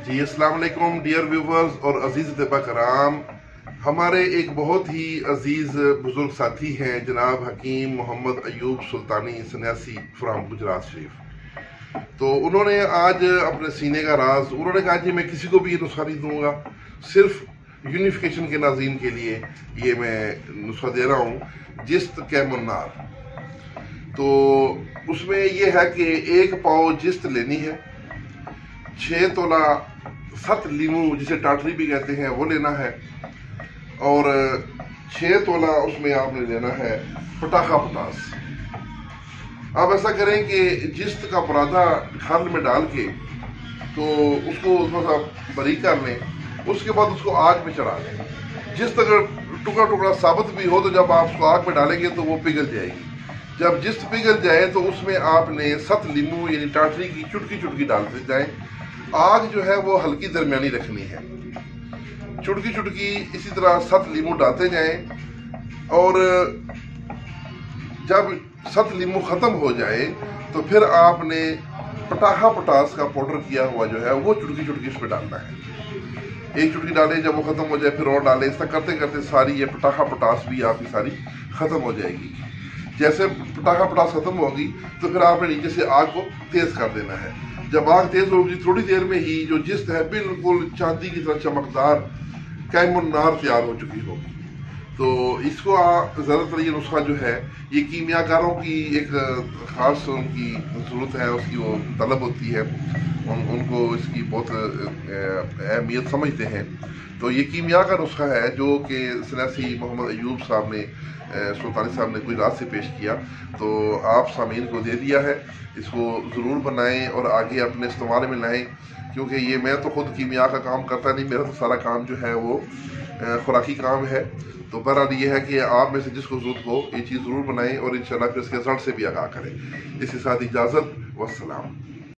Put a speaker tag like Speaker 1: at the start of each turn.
Speaker 1: जी अस्सलाम वालेकुम dear viewers और अजीज तबा कराम। हमारे एक बहुत ही अजीज बुजुर्ग साथी हैं जनाब हकीम मोहम्मद अयूब सुल्तानी सन्यासी फ्राम गुजरात शरीफ। तो उन्होंने आज अपने सीने का राज उन्होंने कहा कि मैं किसी को भी ये नुस्खा नहीं दूंगा, सिर्फ यूनिफिकेशन के नाज़रीन के लिए ये मैं नुस्खा दे रहा हूँ, जिस्त कैम उन्नार। तो उसमें यह है कि 1 पाव जिस्त लेनी है, 6 तोला 7 लीमू जिसे टाटरी भी कहते हैं वो लेना है, और 6 तोला उसमें आपने लेना है पटाखा पोटास। आप ऐसा करें कि जिस्त का पराठा खाल में डाल के तो उसको थोड़ा सा बारीक कर लें, उसके बाद उसको आग में चढ़ा लें। जिस्त अगर टुकड़ा टुकड़ा साबुत भी हो तो जब आप उसको आग में डालेंगे तो वो पिघल जाएगी। जब जिस्त पिघल जाए तो उसमें आपने 7 लीमू यानी टाटरी की चुटकी चुटकी डालते जाएं। आग जो है वो हल्की दरमियानी रखनी है, चुटकी चुटकी इसी तरह 7 लीमू डालते जाएं, और जब 7 लीमू खत्म हो जाए तो फिर आपने पटाखा पोटास का पाउडर किया हुआ जो है वो चुटकी चुटकी इसमें डालना है। 1 चुटकी डालें, जब वो खत्म हो जाए फिर और डालें। ऐसा करते करते सारी ये पटाखा पोटास भी आपकी सारी खत्म हो जाएगी। जैसे पटाखा पोटास खत्म होगी तो फिर आपने नीचे से आग को तेज कर देना है। जब आग तेज होगी थोड़ी देर में ही जो जिस्त है बिल्कुल चांदी की तरह चमकदार क़ाइम उन्नार तैयार हो चुकी होगी। तो इसको ज़्यादातर ये नुस्खा जो है ये कीमियाकारों की एक ख़ास उनकी ज़रूरत है, उसकी वो तलब होती है, उनको इसकी बहुत अहमियत समझते हैं। तो ये कीमिया का नुस्खा है जो कि सन्यासी मोहम्मद अयूब साहब ने सुल्तानी साहब ने गुजरात से पेश किया, तो आप सामीन को दे दिया है। इसको ज़रूर बनाएं और आगे अपने इस्तेमाल में लाएं, क्योंकि ये मैं तो खुद कीमिया का काम करता नहीं, मेरा तो सारा काम जो है वो खुराकी काम है। तो बहरहाल ये है कि आप में से जिसको ज़रूरत हो ये चीज़ ज़रूर बनाएं और इंशाल्लाह फिर इसके रिजल्ट से भी आगाह करें। इसके साथ इजाज़त, वस्सलाम।